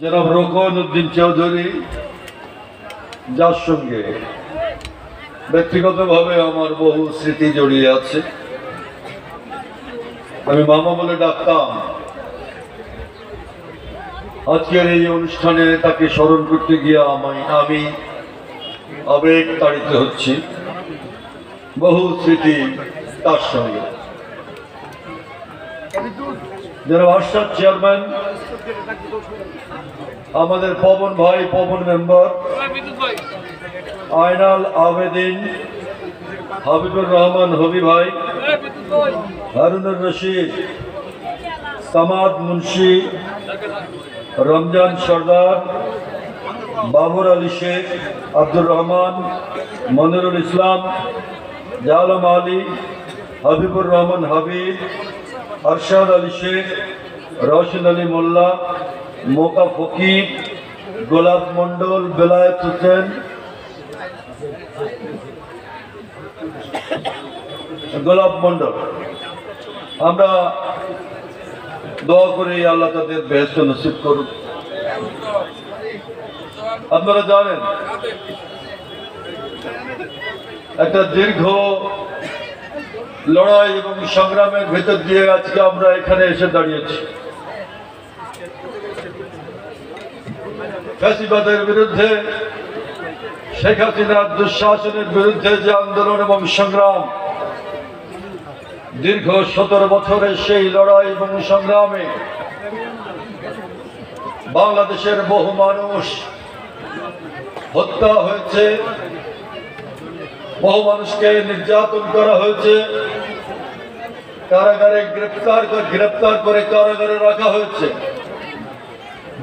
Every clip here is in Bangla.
জনাব রোকন উদ্দিন চৌধুরী, যার সঙ্গে ব্যক্তিগতভাবে আমার বহু স্মৃতি জড়িয়ে আছে। আমি মামা বলে ডাকতাম। আজকের এই অনুষ্ঠানে তাকে স্মরণ করতে গিয়ে আমি আবেগ তাড়িত হচ্ছি। বহু স্মৃতি তার সঙ্গে। যারা আশরাফ চেয়ারম্যান, আমাদের পবন ভাই, পবন মেম্বার, আয়নাল আবেদিন, হাবিবুর রহমান হবি ভাই, হারুনুর রশিদ, সামাদ মুন্সি, রমজান সর্দার, বাবর আলী শেখ, আব্দুর রহমান, মনিরুল ইসলাম, জালম আলী, হাবিবুর রহমান হাবিব, আরশাদ আলী শেখ, রওশন আলী মোল্লা, মোকা ফকির, গোলাপ মন্ডল, বেলায়েত হোসেন, গোলাপ মন্ডল। আমরা দোয়া করি আল্লাহ তাদের বেহেশত নসিব করুন। আপনারা জানেন, একটা দীর্ঘ লড়াই এবং সংগ্রামের ভেতর দিয়ে আজকে আমরা এখানে এসে দাঁড়িয়েছি। ফ্যাসিবাদের বিরুদ্ধে, শেখ হাসিনার দুঃশাসনের বিরুদ্ধে যে আন্দোলন এবং সংগ্রাম, দীর্ঘ 17 বছরের সেই লড়াই এবং সংগ্রামে বাংলাদেশের বহু মানুষ হত্যা হয়েছে, বহু মানুষকে নির্যাতন করা হয়েছে, কারাগারে গ্রেপ্তার করে কারাগারে রাখা হয়েছে,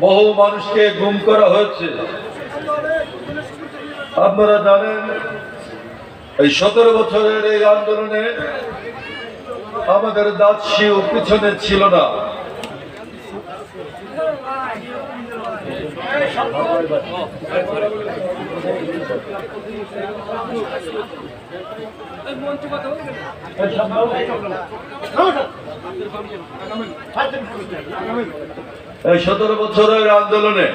বহু মানুষকে গুম করা হয়েছে। আপনারা জানেন, এই 17 বছরের এই আন্দোলনে আমাদের দাঁতশিউ পিছনে ছিল না। এই 17 বছরের আন্দোলনে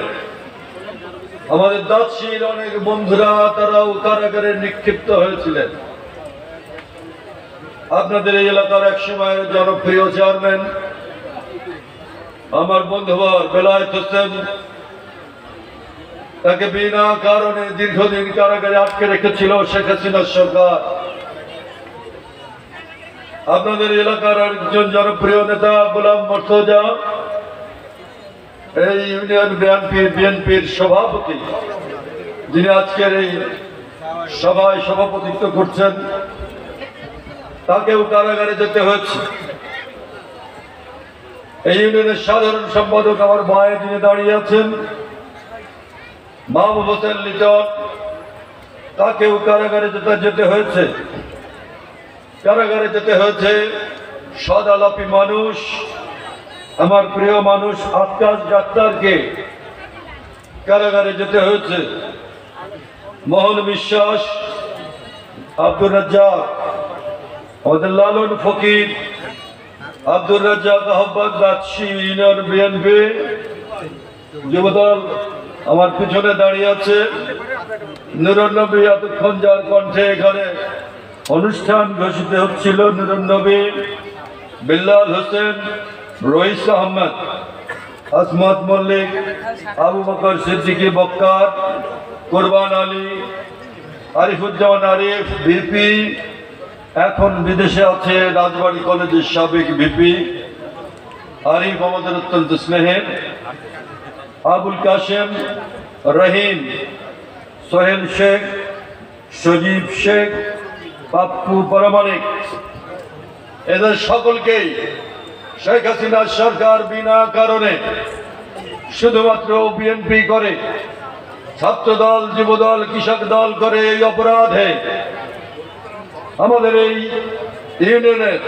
আমাদের দাঁতশির অনেক বন্ধুরা, তারাও কারাগারে নিক্ষিপ্ত হয়েছিলেন। আপনাদের এই এলাকার এক সময়ের জনপ্রিয় চেয়ারম্যান, আমার বন্ধুবর বেলায়েত হোসেন, তাকে বিনা কারণে দীর্ঘদিন কারাগারে আটকে রেখেছিল শেখ হাসিনার সরকার। আপনাদের এলাকার একজন জনপ্রিয় নেতা গোলাম মর্তজা, এই ইউনিয়ন বিএনপির সভাপতি, যিনি আজকের এই সভায় সভাপতিত্ব করছেন, তাকেও কারাগারে যেতে হয়েছে। এই ইউনিয়নের সাধারণ সম্পাদক আমার মায়ের, যিনি দাঁড়িয়ে আছেন, মাহবুব হোসেন লিটন, তাকেও কারাগারে যেতে হয়েছে। কারাগারে যেতে হয়েছে সদালাপী মানুষ, আমার প্রিয় মানুষ আকাশ ডাক্তারকে কারাগারে যেতে হয়েছে। মোহন বিশ্বাস, আব্দুর রাজ্জাক, আমাদের লালন ফকির, আব্দুর রাজ্জাক আহ্বাদ, দাঁতশি ইউনিয়ন বিএনপি যুবদল আমার পিছনে দাঁড়িয়ে আছে। নুরুন্নবী, এতক্ষণ যার কণ্ঠে এখানে অনুষ্ঠান ঘোষিত হচ্ছিল, নুরুন্নবী, বিল্লাল হোসেন, রইস আহমদ, আসমত মল্লিক, আবু বকর সিদ্দিকী বক্কার, কোরবান আলী, আরিফুজ্জামান আরিফ ভিপি, এখন বিদেশে আছে, রাজবাড়ী কলেজের সাবেক ভিপি আরিফ, আমাদের অত্যন্ত স্নেহের, আবুল কাশেম, রহিম, সোহেল শেখ, সজীব শেখ, পাপ্পু পরামানিক, এদের সকলকেই শেখ হাসিনার সরকার বিনা কারণে শুধুমাত্র বিএনপি করে, ছাত্রদল, যুবদল, কৃষক দল করে এই অপরাধে আমাদের এই ইউনিয়নের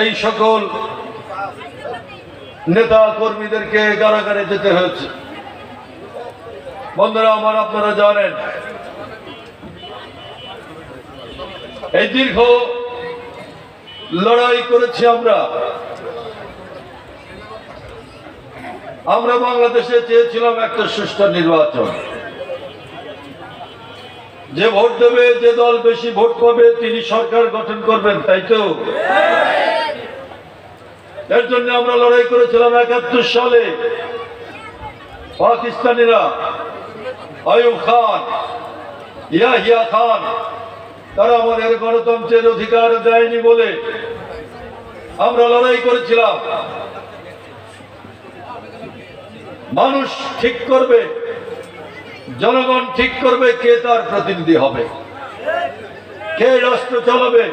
এই সকল নেতা কর্মীদেরকে কারাগারে যেতে হয়েছে। বন্ধুরা আমার, আপনারা জানেন, এই দীর্ঘ লড়াই করেছি আমরা। আমরা বাংলাদেশে চেয়েছিলাম একটা সুষ্ঠু নির্বাচন। যে ভোট দেবে, যে দল বেশি ভোট পাবে তিনি সরকার গঠন করবেন, তাই তো? এর জন্য আমরা লড়াই করেছিলাম ৭১ সালে। পাকিস্তানিরা আইয়ুব খান, ইয়াহিয়া খান তারা আমাদের গণতন্ত্রের অধিকার দেয়নি বলে আমরা লড়াই করেছিলাম। মানুষ ঠিক করবে, জনগণ ঠিক করবে কে তার প্রতিনিধি হবে, কে রাষ্ট্র চালাবে।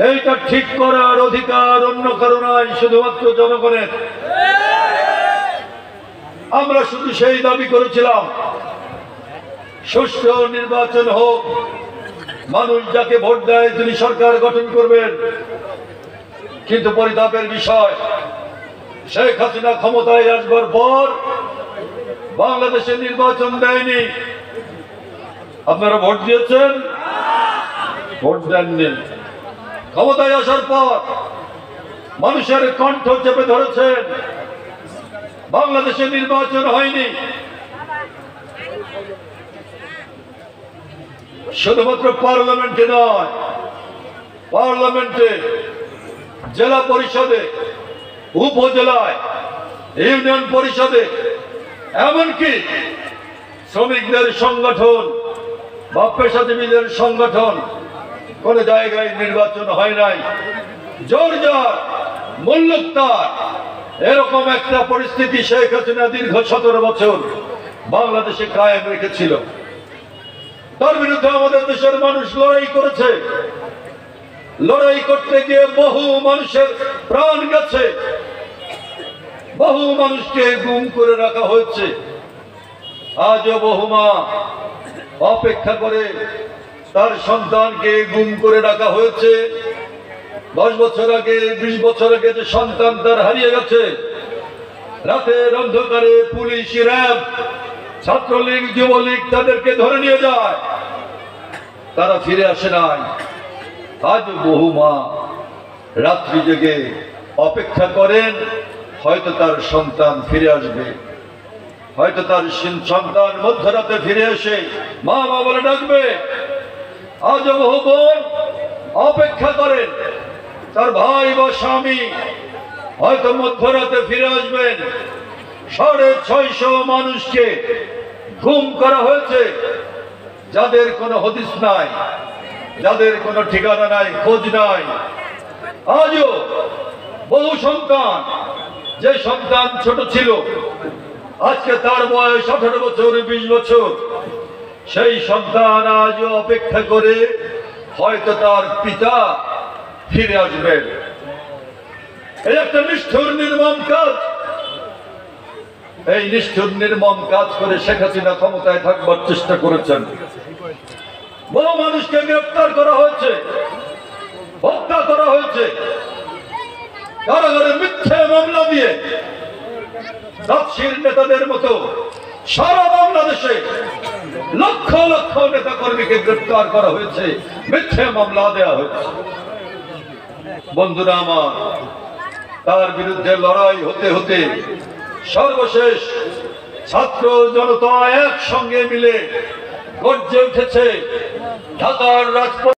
এইটা ঠিক করার অধিকার অন্য কারো নাই, শুধুমাত্র জনগণের। আমরা শুধু সেই দাবি করেছিলাম সুষ্ঠু নির্বাচন হোক, মানুষ যাকে ভোট দেয় তিনি সরকার গঠন করবেন। কিন্তু পরিতাপের বিষয়, শেখ হাসিনা ক্ষমতায় আসবার পর বাংলাদেশে নির্বাচন দেয়নি। আপনারা ভোট দিয়েছেন? ভোট দেননি। ক্ষমতায় আসার পর মানুষের কণ্ঠ চেপে ধরেছেন, বাংলাদেশে নির্বাচন হয়নি। শুধুমাত্র পার্লামেন্টে নয়, পার্লামেন্টে, জেলা পরিষদে, উপজেলায়, ইউনিয়ন পরিষদে, এমনকি শ্রমিকদের সংগঠন বা পেশাজীবীদের সংগঠন, কোন জায়গায় নির্বাচন হয় নাই। জোরজার, মূল্যোক্তার এরকম একটা পরিস্থিতি শেখ হাসিনা দীর্ঘ 17 বছর বাংলাদেশে কায়েম রেখেছিল। তার বিরুদ্ধে আমাদের দেশের মানুষ লড়াই করেছে। লড়াই করতে গিয়ে বহু মানুষের প্রাণ গেছে, বহু মানুষকে গুম করে রাখা হয়েছে। আজও বহু মা অপেক্ষা করে তার সন্তানকে গুম করে রাখা হয়েছে। 10 বছর আগে, 20 বছর আগে যে সন্তান তার হারিয়ে গেছে, রাতের অন্ধকারে পুলিশ, র্যাব, ছাত্রলীগ, যুবলীগ তাদেরকে ধরে নিয়ে যায়, তারা ফিরে আসে নাই। আজ বহু মা রাত্রি জেগে অপেক্ষা করেন, হয়তো তার সন্তান ফিরে আসবে, হয়তো তার সন্তান মধ্যরাতে ফিরে এসে মা মা বলে ডাকবে। আজ বহু বোন অপেক্ষা করেন, তার ভাই বা স্বামী হয়তো মধ্যরাতে ফিরে আসবেন। 650 মানুষকে গুম করা হয়েছে, যাদের কোনো হদিস নাই, যাদের কোনো ঠিকানা নাই, খোঁজ নাই। আজও বহু সন্তান, যে সন্তান ছোট ছিল, আজকে তার বয়স 18 বছর, 20 বছর, সেই সন্তান আজও অপেক্ষা করে হয়তো তার পিতা ফিরে আসবেন। এই একটা নিষ্ঠুর নির্মম কাজ। এই নিষ্ঠুর নির্মম কাজ করে শেখ হাসিনা ক্ষমতায় থাকবার চেষ্টা করেছেন। বহু মানুষকে গ্রেফতার করা হয়েছে, হত্যা করা হয়েছে, কারাগারে মিথ্যে মামলা দিয়ে। তাফসীর নেতাদের মতো সারা বাংলাদেশে লক্ষ লক্ষ নেতা কর্মীকে গ্রেফতার করা হয়েছে, মিথ্যে মামলা দেওয়া হয়েছে। বন্ধুরা আমার, তার বিরুদ্ধে লড়াই হতে হতে সর্বশেষ ছাত্র জনতা একসঙ্গে মিলে গর্জে উঠেছে। ঢাকার রাজপথ